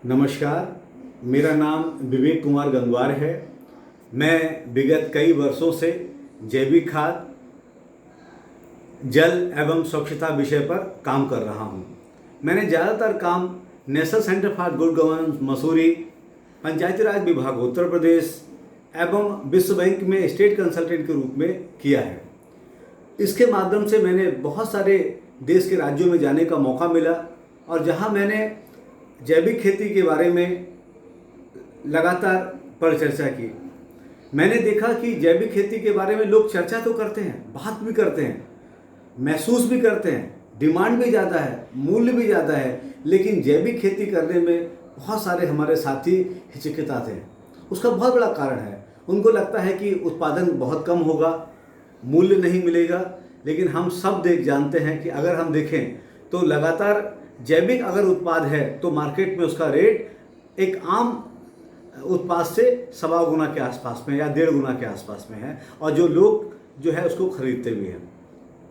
नमस्कार, मेरा नाम विवेक कुमार गंगवार है। मैं विगत कई वर्षों से जैविक खाद, जल एवं स्वच्छता विषय पर काम कर रहा हूँ। मैंने ज़्यादातर काम National Centre for Good Governance Mussoorie, Panchayati Raj विभाग उत्तर प्रदेश एवं विश्व बैंक में स्टेट कंसल्टेंट के रूप में किया है। इसके माध्यम से मैंने बहुत सारे देश के राज्यों में जाने का मौका मिला और जहाँ मैंने जैविक खेती के बारे में लगातार परिचर्चा की। मैंने देखा कि जैविक खेती के बारे में लोग चर्चा तो करते हैं, बात भी करते हैं, महसूस भी करते हैं, डिमांड भी ज़्यादा है, मूल्य भी ज़्यादा है, लेकिन जैविक खेती करने में बहुत सारे हमारे साथी हिचकिचाते हैं। उसका बहुत बड़ा कारण है, उनको लगता है कि उत्पादन बहुत कम होगा, मूल्य नहीं मिलेगा। लेकिन हम सब जानते हैं कि अगर हम देखें तो लगातार जैविक अगर उत्पाद है तो मार्केट में उसका रेट एक आम उत्पाद से 1.25 गुना के आसपास में या 1.5 गुना के आसपास में है, और जो लोग जो है उसको खरीदते भी हैं।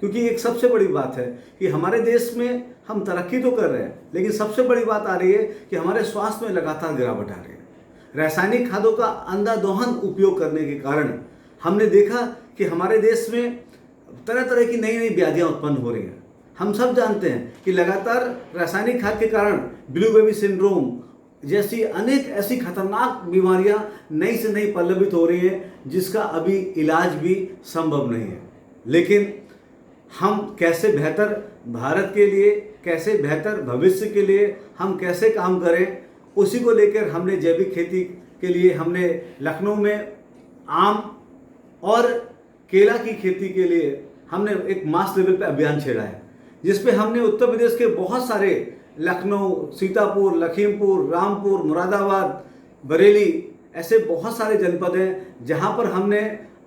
क्योंकि एक सबसे बड़ी बात है कि हमारे देश में हम तरक्की तो कर रहे हैं, लेकिन सबसे बड़ी बात आ रही है कि हमारे स्वास्थ्य में लगातार गिरावट आ रही है। रासायनिक खादों का अंधाधुंध उपयोग करने के कारण हमने देखा कि हमारे देश में तरह तरह की नई नई व्याधियाँ उत्पन्न हो रही हैं। हम सब जानते हैं कि लगातार रासायनिक खाद के कारण ब्लू बेबी सिंड्रोम जैसी अनेक ऐसी खतरनाक बीमारियां नई से नई पल्लवित हो रही हैं, जिसका अभी इलाज भी संभव नहीं है। लेकिन हम कैसे बेहतर भारत के लिए, कैसे बेहतर भविष्य के लिए हम कैसे काम करें, उसी को लेकर हमने जैविक खेती के लिए हमने लखनऊ में आम और केला की खेती के लिए हमने एक मास लेवल पे अभियान छेड़ा है, जिसपे हमने उत्तर प्रदेश के बहुत सारे लखनऊ, सीतापुर, लखीमपुर, रामपुर, मुरादाबाद, बरेली ऐसे बहुत सारे जनपद हैं जहां पर हमने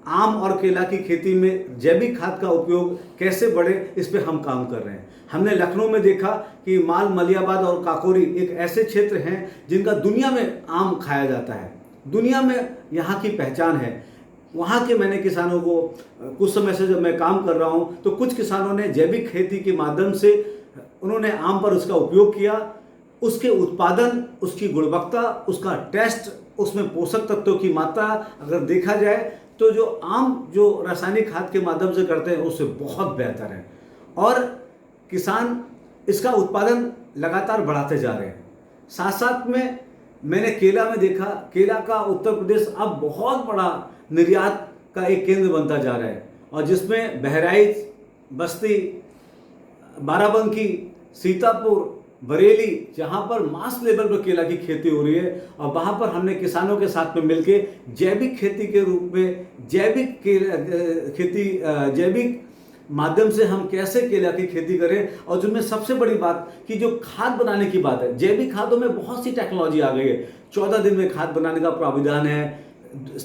आम और केला की खेती में जैविक खाद का उपयोग कैसे बढ़े, इस पे हम काम कर रहे हैं। हमने लखनऊ में देखा कि माल, मलियाबाद और काकोरी एक ऐसे क्षेत्र हैं जिनका दुनिया में आम खाया जाता है, दुनिया में यहाँ की पहचान है। वहाँ के मैंने किसानों को कुछ समय से जब मैं काम कर रहा हूँ तो कुछ किसानों ने जैविक खेती के माध्यम से उन्होंने आम पर उसका उपयोग किया। उसके उत्पादन, उसकी गुणवत्ता, उसका टेस्ट, उसमें पोषक तत्वों की मात्रा अगर देखा जाए तो जो आम जो रासायनिक खाद के माध्यम से करते हैं उससे बहुत बेहतर है, और किसान इसका उत्पादन लगातार बढ़ाते जा रहे हैं। साथ साथ में मैंने केला में देखा, केला का उत्तर प्रदेश अब बहुत बड़ा निर्यात का एक केंद्र बनता जा रहा है, और जिसमें बहराइच, बस्ती, बाराबंकी, सीतापुर, बरेली, जहां पर मास लेवल पर केला की खेती हो रही है, और वहां पर हमने किसानों के साथ में मिलके जैविक खेती के रूप में जैविक माध्यम से हम कैसे केला की खेती करें। और जिनमें सबसे बड़ी बात कि जो खाद बनाने की बात है, जैविक खादों में बहुत सी टेक्नोलॉजी आ गई है। 14 दिन में खाद बनाने का प्राविधान है,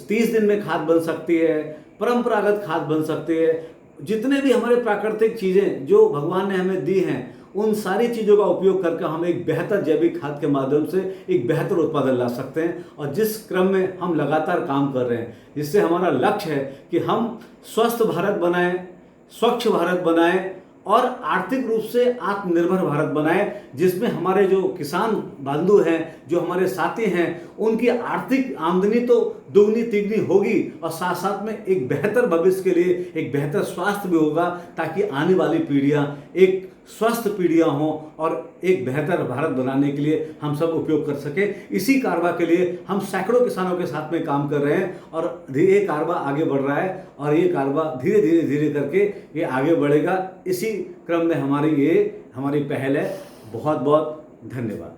30 दिन में खाद बन सकती है, परंपरागत खाद बन सकती है। जितने भी हमारे प्राकृतिक चीज़ें जो भगवान ने हमें दी हैं, उन सारी चीज़ों का उपयोग करके हम एक बेहतर जैविक खाद के माध्यम से एक बेहतर उत्पादन ला सकते हैं। और जिस क्रम में हम लगातार काम कर रहे हैं, जिससे हमारा लक्ष्य है कि हम स्वस्थ भारत बनाएं, स्वच्छ भारत बनाएं और आर्थिक रूप से आत्मनिर्भर भारत बनाएं, जिसमें हमारे जो किसान बंधु हैं, जो हमारे साथी हैं, उनकी आर्थिक आमदनी तो दुगनी तिगनी होगी, और साथ साथ में एक बेहतर भविष्य के लिए एक बेहतर स्वास्थ्य भी होगा, ताकि आने वाली पीढ़ियां एक स्वस्थ पीढ़ियां हों और एक बेहतर भारत बनाने के लिए हम सब उपयोग कर सकें। इसी कारवा के लिए हम सैकड़ों किसानों के साथ में काम कर रहे हैं, और ये कारवा आगे बढ़ रहा है, और ये कारवा धीरे धीरे धीरे करके ये आगे बढ़ेगा। इसी क्रम में हमारी पहल है। बहुत बहुत धन्यवाद।